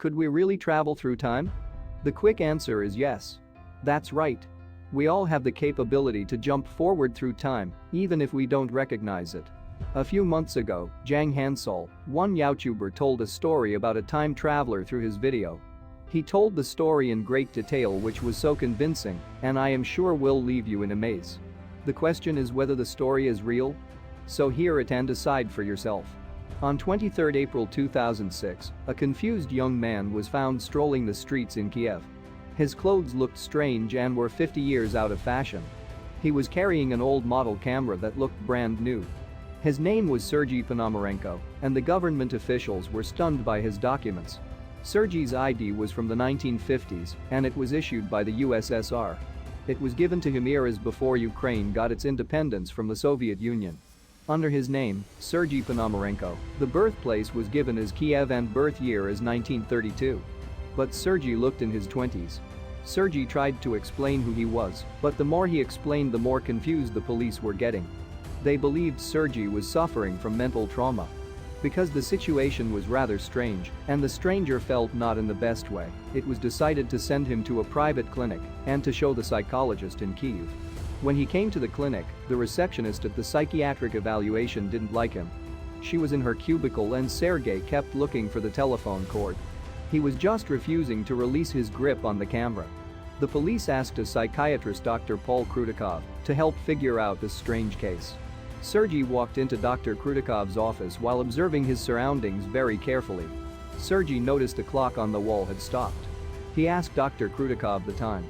Could we really travel through time? The quick answer is yes. That's right. We all have the capability to jump forward through time, even if we don't recognize it. A few months ago, Jang Hansol, one YouTuber, told a story about a time traveler through his video. He told the story in great detail, which was so convincing, and I am sure will leave you in a maze. The question is whether the story is real? So hear it and decide for yourself. On 23 April 2006, a confused young man was found strolling the streets in Kiev. His clothes looked strange and were 50 years out of fashion. He was carrying an old model camera that looked brand new. His name was Sergei Ponomarenko, and the government officials were stunned by his documents. Sergei's ID was from the 1950s, and it was issued by the USSR. It was given to him years before Ukraine got its independence from the Soviet Union. Under his name, Sergei Ponomarenko, the birthplace was given as Kiev and birth year as 1932. But Sergei looked in his 20s. Sergei tried to explain who he was, but the more he explained, the more confused the police were getting. They believed Sergei was suffering from mental trauma. Because the situation was rather strange, and the stranger felt not in the best way, it was decided to send him to a private clinic and to show the psychologist in Kyiv. When he came to the clinic, the receptionist at the psychiatric evaluation didn't like him. She was in her cubicle and Sergei kept looking for the telephone cord. He was just refusing to release his grip on the camera. The police asked a psychiatrist, Dr. Paul Krutikov, to help figure out this strange case. Sergei walked into Dr. Krutikov's office while observing his surroundings very carefully. Sergei noticed the clock on the wall had stopped. He asked Dr. Krutikov the time.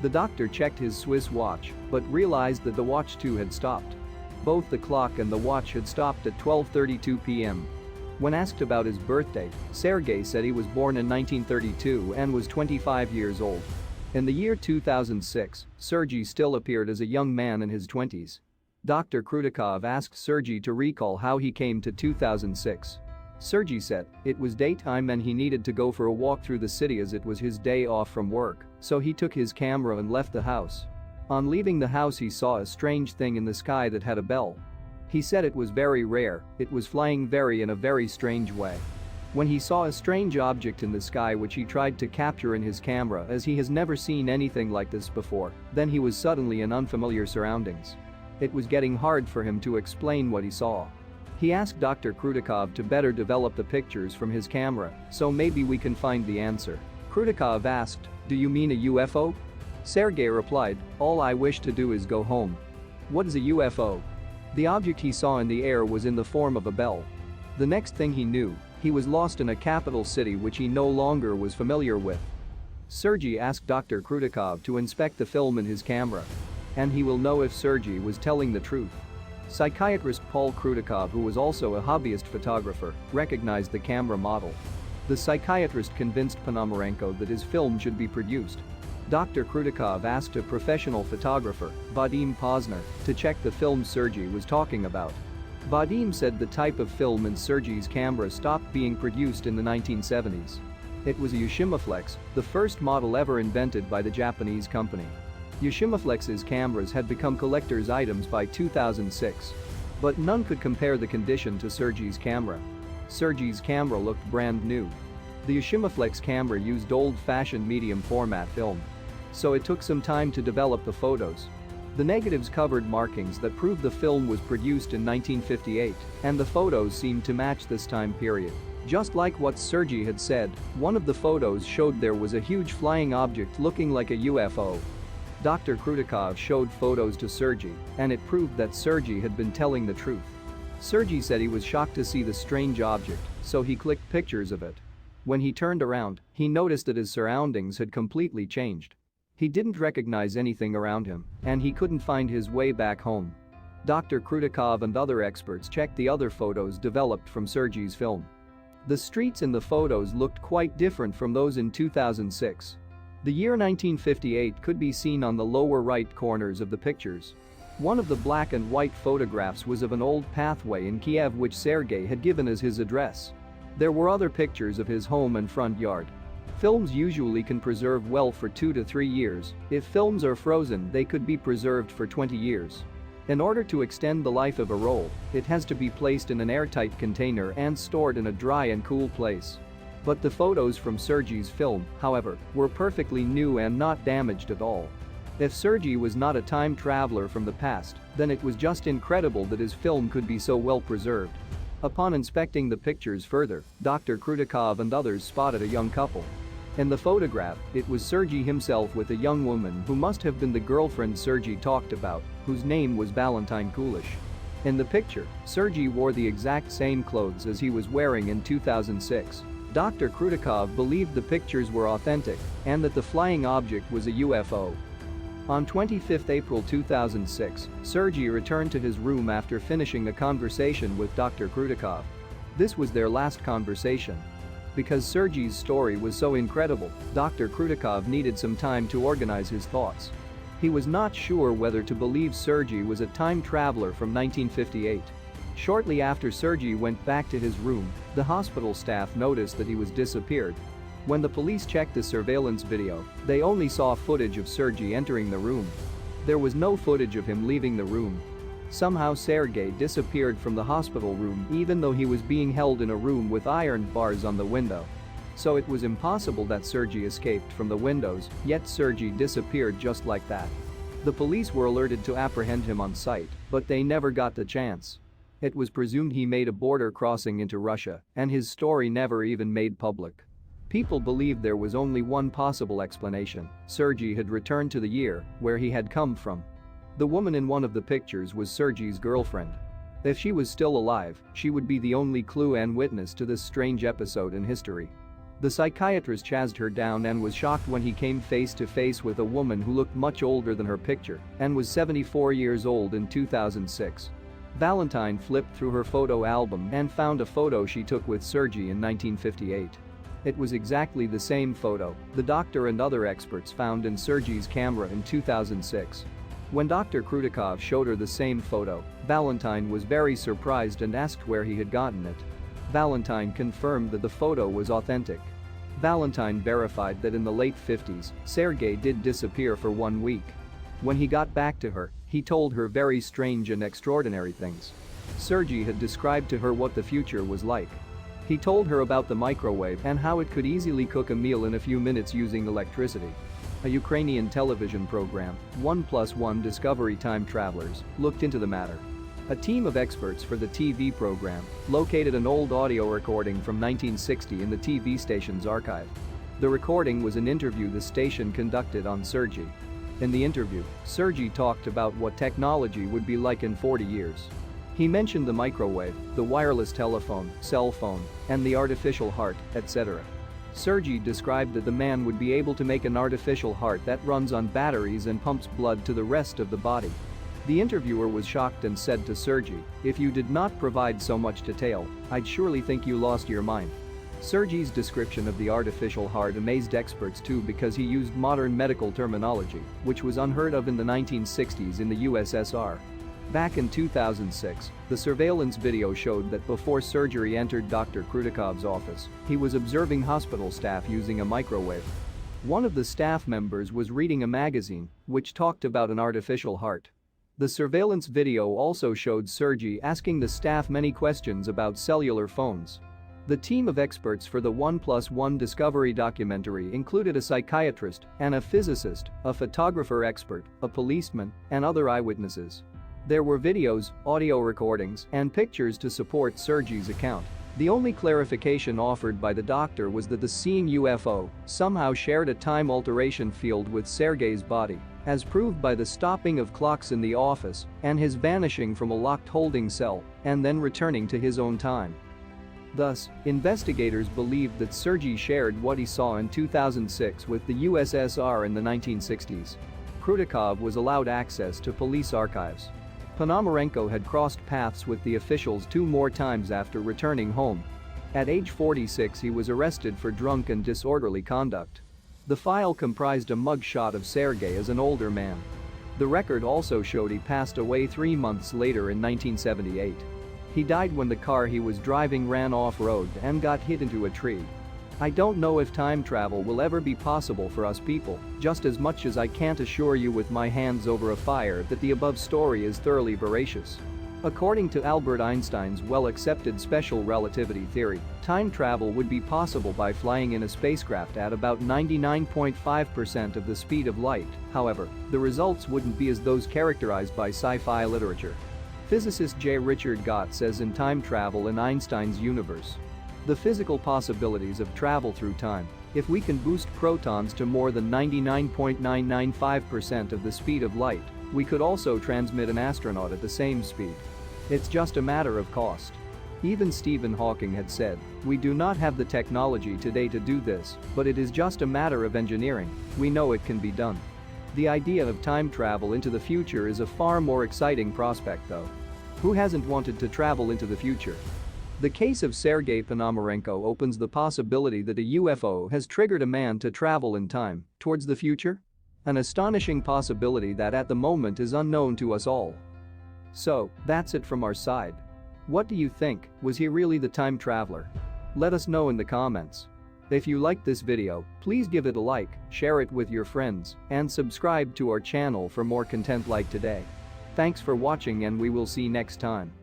The doctor checked his Swiss watch, but realized that the watch too had stopped. Both the clock and the watch had stopped at 12:32 p.m. When asked about his birthdate, Sergei said he was born in 1932 and was 25 years old. In the year 2006, Sergei still appeared as a young man in his 20s. Dr. Krutikov asked Sergei to recall how he came to 2006. Sergei said it was daytime and he needed to go for a walk through the city as it was his day off from work, so he took his camera and left the house. On leaving the house, he saw a strange thing in the sky that had a bell. He said it was very rare, it was flying in a very strange way. When he saw a strange object in the sky which he tried to capture in his camera as he has never seen anything like this before, then he was suddenly in unfamiliar surroundings. It was getting hard for him to explain what he saw. He asked Dr. Krutikov to better develop the pictures from his camera, so maybe we can find the answer. Krutikov asked, "Do you mean a UFO?" Sergei replied, "All I wish to do is go home." What is a UFO? The object he saw in the air was in the form of a bell. The next thing he knew, he was lost in a capital city which he no longer was familiar with. Sergei asked Dr. Krutikov to inspect the film in his camera. And he will know if Sergei was telling the truth. Psychiatrist Paul Krutikov, who was also a hobbyist photographer, recognized the camera model. The psychiatrist convinced Ponomarenko that his film should be produced. Dr. Krutikov asked a professional photographer, Vadim Posner, to check the film Sergei was talking about. Vadim said the type of film in Sergei's camera stopped being produced in the 1970s. It was a Yoshimaflex, the first model ever invented by the Japanese company. Yoshimaflex's cameras had become collector's items by 2006. But none could compare the condition to Sergei's camera. Sergei's camera looked brand new. The Yoshimaflex camera used old-fashioned medium format film. So it took some time to develop the photos. The negatives covered markings that proved the film was produced in 1958, and the photos seemed to match this time period. Just like what Sergei had said, one of the photos showed there was a huge flying object looking like a UFO. Dr. Krutikov showed photos to Sergei, and it proved that Sergei had been telling the truth. Sergei said he was shocked to see the strange object, so he clicked pictures of it. When he turned around, he noticed that his surroundings had completely changed. He didn't recognize anything around him, and he couldn't find his way back home. Dr. Krutikov and other experts checked the other photos developed from Sergei's film. The streets in the photos looked quite different from those in 2006. The year 1958 could be seen on the lower right corners of the pictures. One of the black and white photographs was of an old pathway in Kiev which Sergei had given as his address. There were other pictures of his home and front yard. Films usually can preserve well for 2 to 3 years. If films are frozen, they could be preserved for 20 years. In order to extend the life of a roll, it has to be placed in an airtight container and stored in a dry and cool place. But the photos from Sergei's film, however, were perfectly new and not damaged at all. If Sergei was not a time traveler from the past, then it was just incredible that his film could be so well preserved. Upon inspecting the pictures further, Dr. Krutikov and others spotted a young couple. In the photograph, it was Sergei himself with a young woman who must have been the girlfriend Sergei talked about, whose name was Valentin Kulish. In the picture, Sergei wore the exact same clothes as he was wearing in 2006. Dr. Krutikov believed the pictures were authentic and that the flying object was a UFO. On 25 April 2006, Sergei returned to his room after finishing a conversation with Dr. Krutikov. This was their last conversation. Because Sergei's story was so incredible, Dr. Krutikov needed some time to organize his thoughts. He was not sure whether to believe Sergei was a time traveler from 1958. Shortly after Sergei went back to his room, the hospital staff noticed that he was disappeared. When the police checked the surveillance video, they only saw footage of Sergei entering the room. There was no footage of him leaving the room. Somehow Sergei disappeared from the hospital room even though he was being held in a room with iron bars on the window. So it was impossible that Sergei escaped from the windows, yet Sergei disappeared just like that. The police were alerted to apprehend him on site, but they never got the chance. It was presumed he made a border crossing into Russia, and his story never even made public. People believed there was only one possible explanation: Sergei had returned to the year where he had come from. The woman in one of the pictures was Sergei's girlfriend. If she was still alive, she would be the only clue and witness to this strange episode in history. The psychiatrist chased her down and was shocked when he came face to face with a woman who looked much older than her picture and was 74 years old in 2006. Valentin flipped through her photo album and found a photo she took with Sergei in 1958. It was exactly the same photo the doctor and other experts found in Sergei's camera in 2006. When Dr. Krutikov showed her the same photo, Valentin was very surprised and asked where he had gotten it. Valentin confirmed that the photo was authentic. Valentin verified that in the late 50s, Sergei did disappear for 1 week. When he got back to her, he told her very strange and extraordinary things. Sergei had described to her what the future was like. He told her about the microwave and how it could easily cook a meal in a few minutes using electricity. A Ukrainian television program, 1+1 Discovery Time Travelers, looked into the matter. A team of experts for the TV program located an old audio recording from 1960 in the TV station's archive. The recording was an interview the station conducted on Sergei. In the interview, Sergei talked about what technology would be like in 40 years. He mentioned the microwave, the wireless telephone, cell phone, and the artificial heart, etc. Sergei described that the man would be able to make an artificial heart that runs on batteries and pumps blood to the rest of the body. The interviewer was shocked and said to Sergei, "If you did not provide so much detail, I'd surely think you lost your mind." Sergei's description of the artificial heart amazed experts too because he used modern medical terminology, which was unheard of in the 1960s in the USSR. Back in 2006, the surveillance video showed that before surgery entered Dr. Krutikov's office, he was observing hospital staff using a microwave. One of the staff members was reading a magazine, which talked about an artificial heart. The surveillance video also showed Sergei asking the staff many questions about cellular phones. The team of experts for the 1+1 Discovery documentary included a psychiatrist and a physicist, a photographer expert, a policeman, and other eyewitnesses. There were videos, audio recordings, and pictures to support Sergei's account. The only clarification offered by the doctor was that the seen UFO somehow shared a time alteration field with Sergei's body, as proved by the stopping of clocks in the office and his vanishing from a locked holding cell and then returning to his own time. Thus, investigators believed that Sergei shared what he saw in 2006 with the USSR in the 1960s. Krutikov was allowed access to police archives. Ponomarenko had crossed paths with the officials 2 more times after returning home. At age 46 he was arrested for drunk and disorderly conduct. The file comprised a mugshot of Sergei as an older man. The record also showed he passed away 3 months later in 1978. He died when the car he was driving ran off-road and got hit into a tree. I don't know if time travel will ever be possible for us people, just as much as I can't assure you with my hands over a fire that the above story is thoroughly veracious. According to Albert Einstein's well-accepted special relativity theory, time travel would be possible by flying in a spacecraft at about 99.5% of the speed of light. However, the results wouldn't be as those characterized by sci-fi literature. Physicist J. Richard Gott says in Time Travel in Einstein's Universe, the physical possibilities of travel through time. If we can boost protons to more than 99.995% of the speed of light, we could also transmit an astronaut at the same speed. It's just a matter of cost. Even Stephen Hawking had said, we do not have the technology today to do this, but it is just a matter of engineering. We know it can be done. The idea of time travel into the future is a far more exciting prospect though. Who hasn't wanted to travel into the future? The case of Sergei Ponomarenko opens the possibility that a UFO has triggered a man to travel in time towards the future? An astonishing possibility that at the moment is unknown to us all. So, that's it from our side. What do you think? Was he really the time traveler? Let us know in the comments. If you liked this video, please give it a like, share it with your friends, and subscribe to our channel for more content like today. Thanks for watching and we will see next time.